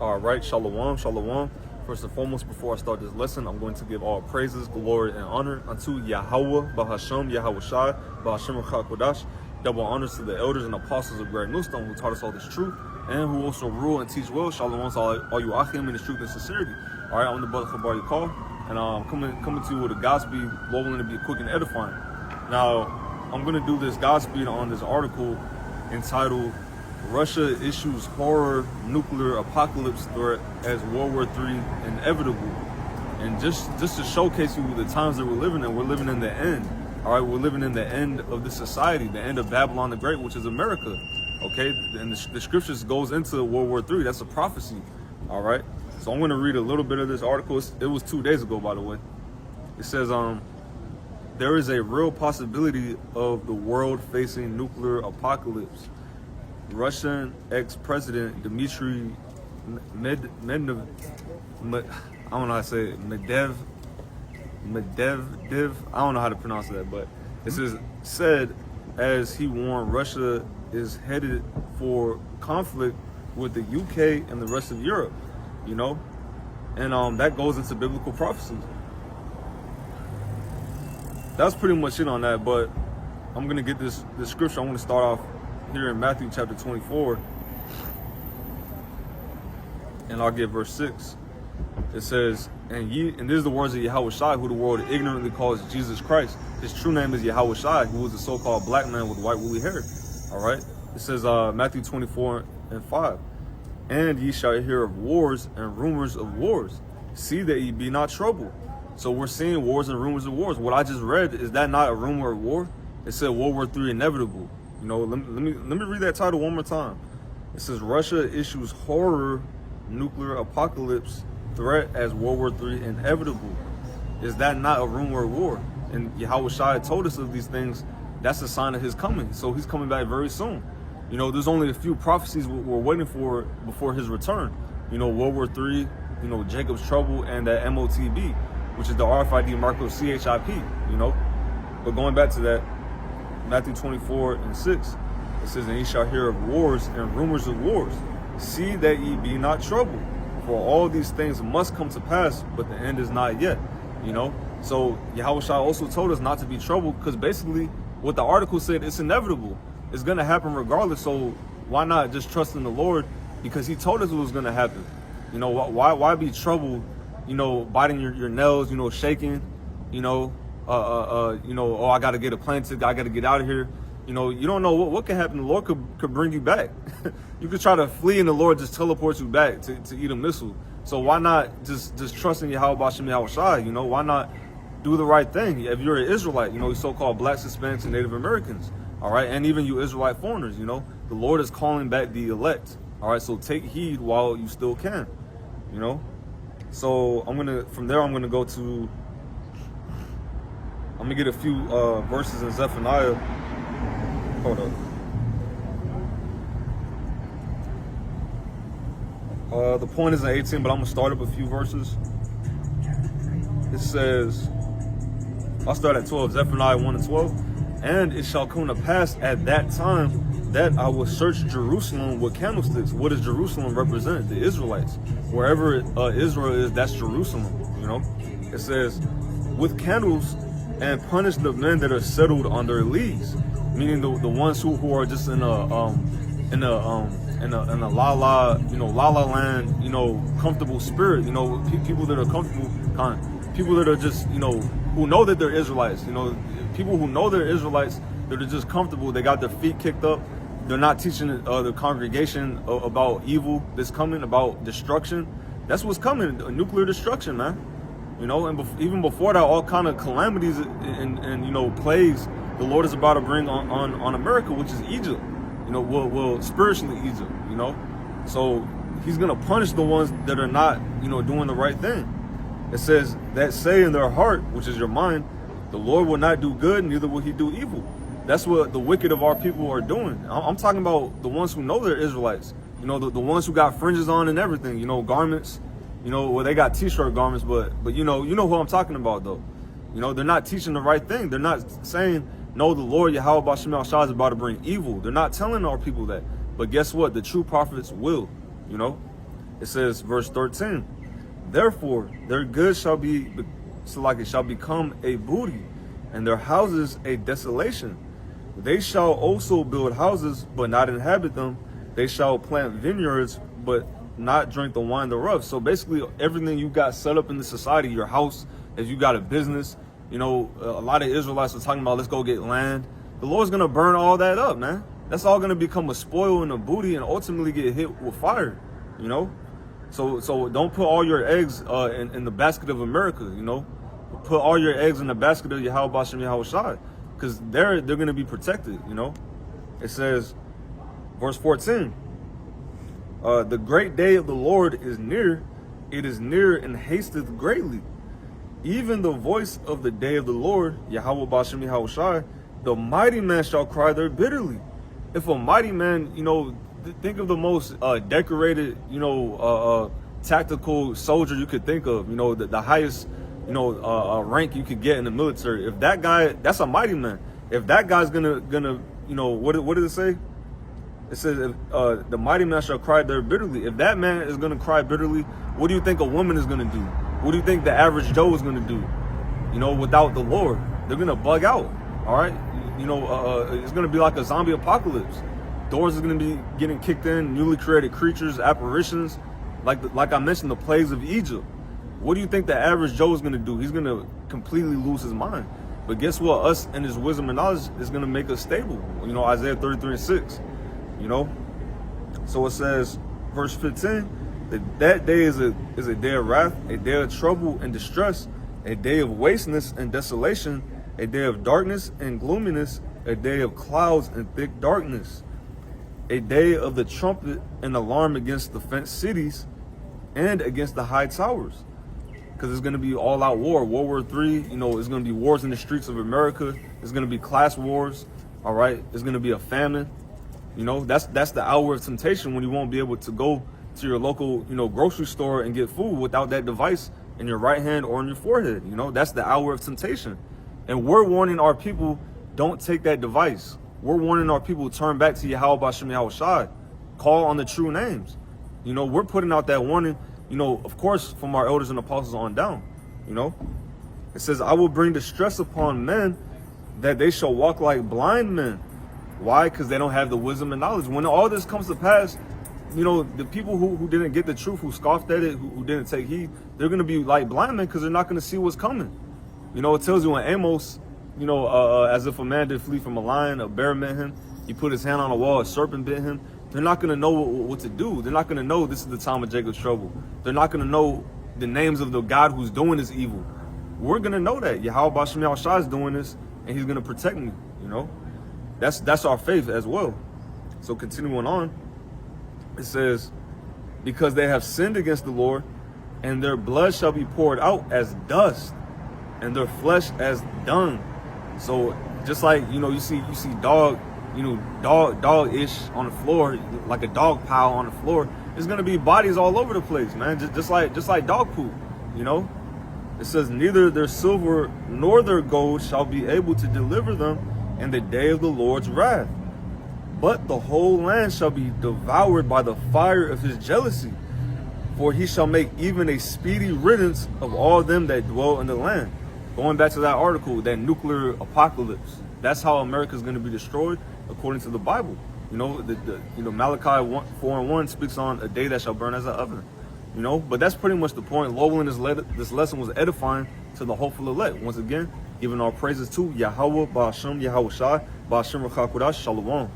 All right, shalom, shalom. First and foremost, before I start this lesson, I'm going to give all praises, glory, and honor unto Yahweh, Bahashem, Yahweh Shai, Bahashem Kodash. Double honors to the elders and apostles of Great Millstone who taught us all this truth and who also rule and teach well. Shalom to all you Achim in the truth and sincerity. All right, I'm the brother Chabar Yakal, and I'm coming to you with a Godspeed, Lord willing to be quick and edifying. Now, I'm going to do this Godspeed on this article entitled Russia Issues Horror Nuclear Apocalypse Threat as World War III Inevitable. And just to showcase you the times that we're living in the end. All right, we're living in the end of this society, the end of Babylon the Great, which is America. Okay, and the scriptures goes into World War III. That's a prophecy. All right, so I'm going to read a little bit of this article. It was 2 days ago, by the way. It says, there is a real possibility of the world facing nuclear apocalypse. Russian ex-president Dmitry Medvedev, I don't know how to say it, Medvedev, I don't know how to pronounce that, but it said as he warned Russia is headed for conflict with the UK and the rest of Europe, you know, and that goes into biblical prophecies. That's pretty much it on that, but I'm gonna get this scripture. I'm gonna start off here in Matthew chapter 24, and I'll get verse 6. It says, and this is the words of Yahweh Shai, who the world ignorantly calls Jesus Christ. His true name is Yahweh Shai, who is a so-called black man with white woolly hair. All right. It says Matthew 24:5. And ye shall hear of wars and rumors of wars. See that ye be not troubled. So we're seeing wars and rumors of wars. What I just read, is that not a rumor of war? It said World War III inevitable. You know, let me read that title one more time. It says Russia issues horror nuclear apocalypse threat as World War III inevitable. Is that not a rumor of war? And Yahweh Shai told us of these things. That's a sign of his coming. So he's coming back very soon. You know, there's only a few prophecies we're waiting for before his return. You know, World War III, you know, Jacob's Trouble, and that MOTB, which is the RFID Marco CHIP, you know. But going back to that, Matthew 24:6, it says, and ye shall hear of wars and rumors of wars. See that ye be not troubled. For all these things must come to pass, but the end is not yet, you know. So Yahweh Shai also told us not to be troubled, because basically what the article said, it's inevitable. It's going to happen regardless. So why not just trust in the Lord, because he told us it was going to happen. You know, why be troubled, you know, biting your nails, you know, shaking, you know, oh, I got to get a plane ticket, I got to get out of here. You know, you don't know what can happen. The Lord could bring you back. You could try to flee and the Lord just teleports you back to eat a missile. So why not just trust in Yahweh Bashem Yahweh Shai? You know, why not do the right thing? If you're an Israelite, you know, so-called blacks, Hispanics, and Native Americans, all right, and even you Israelite foreigners, you know, the Lord is calling back the elect. All right, so take heed while you still can, you know. So from there I'm gonna get a few verses in Zephaniah. Hold up. The point is in 18, but I'm gonna start up a few verses. It says, I'll start at 12, Zephaniah 1:12. And it shall come to pass at that time that I will search Jerusalem with candlesticks. What does Jerusalem represent? The Israelites. Wherever Israel is, that's Jerusalem, you know. It says, with candles, and punish the men that are settled on their leagues, meaning the ones who are just in a la la land, you know, comfortable spirit, you know, people that are comfortable, people that are just, you know, who know that they're Israelites, you know, people who know they're Israelites, that are just comfortable, they got their feet kicked up, they're not teaching the congregation about evil that's coming, about destruction. That's what's coming, nuclear destruction, man. You know, and even before that, all kind of calamities and you know, plagues the Lord is about to bring on America, which is Egypt. You know, well, spiritually Egypt, you know. So he's going to punish the ones that are not, you know, doing the right thing. It says that say in their heart, which is your mind, the Lord will not do good, neither will he do evil. That's what the wicked of our people are doing. I'm talking about the ones who know they're Israelites. You know, the ones who got fringes on and everything, you know, garments. You know, well, they got t-shirt garments, but you know who I'm talking about, though. You know, they're not teaching the right thing. They're not saying, no, the Lord Yahweh Bashem Shai is about to bring evil. They're not telling our people that. But guess what? The true prophets will, you know. It says, verse 13, therefore their goods shall become a booty, and their houses a desolation. They shall also build houses, but not inhabit them. They shall plant vineyards, but not drink the wine thereof. So basically, everything you got set up in the society, your house, if you got a business, you know, a lot of Israelites are talking about, let's go get land. The Lord's going to burn all that up, man. That's all going to become a spoil and a booty and ultimately get hit with fire, you know? So don't put all your eggs in the basket of America, you know? Put all your eggs in the basket of Yahweh Bashem Yahweh Shai, because they're going to be protected, you know? It says, verse 14, the great day of the Lord is near. It is near and hasteth greatly. Even the voice of the day of the Lord, Yahweh Bashem Yahweh Shai, the mighty man shall cry there bitterly. If a mighty man, you know, think of the most decorated, you know, tactical soldier you could think of, you know, the highest, you know, rank you could get in the military. If that guy, that's a mighty man. If that guy's gonna, you know, what did it say? It says, if, the mighty man shall cry there bitterly. If that man is gonna cry bitterly, what do you think a woman is gonna do? What do you think the average Joe is gonna do? You know, without the Lord, they're gonna bug out. All right, you know, it's gonna be like a zombie apocalypse. Doors are gonna be getting kicked in, newly created creatures, apparitions, like I mentioned, the plagues of Egypt. What do you think the average Joe is gonna do? He's gonna completely lose his mind. But guess what? Us and his wisdom and knowledge is gonna make us stable. You know, Isaiah 33:6. You know, so it says, verse 15, that day is a day of wrath, a day of trouble and distress, a day of wasteness and desolation, a day of darkness and gloominess, a day of clouds and thick darkness, a day of the trumpet and alarm against the fenced cities and against the high towers. Because it's going to be all out war. World War III, you know, it's going to be wars in the streets of America. It's going to be class wars. All right. It's going to be a famine. You know, that's the hour of temptation, when you won't be able to go to your local, you know, grocery store and get food without that device in your right hand or on your forehead. You know, that's the hour of temptation. And we're warning our people, don't take that device. We're warning our people, turn back to Yahweh Bashem Yahweh Shai. Call on the true names. You know, we're putting out that warning, you know, of course, from our elders and apostles on down. You know, it says, I will bring distress upon men, that they shall walk like blind men. Why? Because they don't have the wisdom and knowledge. When all this comes to pass, you know, the people who didn't get the truth, who scoffed at it, who didn't take heed, they're going to be like blind men, because they're not going to see what's coming. You know, it tells you in Amos, you know, as if a man did flee from a lion, a bear met him, he put his hand on a wall, a serpent bit him. They're not going to know what to do. They're not going to know this is the time of Jacob's trouble. They're not going to know the names of the God who's doing this evil. We're going to know that Yahweh Bashem Yahweh Shai is doing this, and he's going to protect me, you know. That's our faith as well. So continuing on, it says, because they have sinned against the Lord, and their blood shall be poured out as dust, and their flesh as dung. So just like, you know, you see dog, you know, dog-ish on the floor, like a dog pile on the floor, there's gonna be bodies all over the place, man. Just like dog poop, you know. It says, neither their silver nor their gold shall be able to deliver them in the day of the Lord's wrath. But the whole land shall be devoured by the fire of his jealousy. For he shall make even a speedy riddance of all them that dwell in the land. Going back to that article, that nuclear apocalypse. That's how America is going to be destroyed, according to the Bible. You know, Malachi 4:1 speaks on a day that shall burn as an oven. You know, but that's pretty much the point. Lowell in this lesson was edifying to the hopeful elect. Once again, giving our praises to Yahweh Ba'ashem Yahweh Shai Ba'ashem Rachah Kodash Shalom.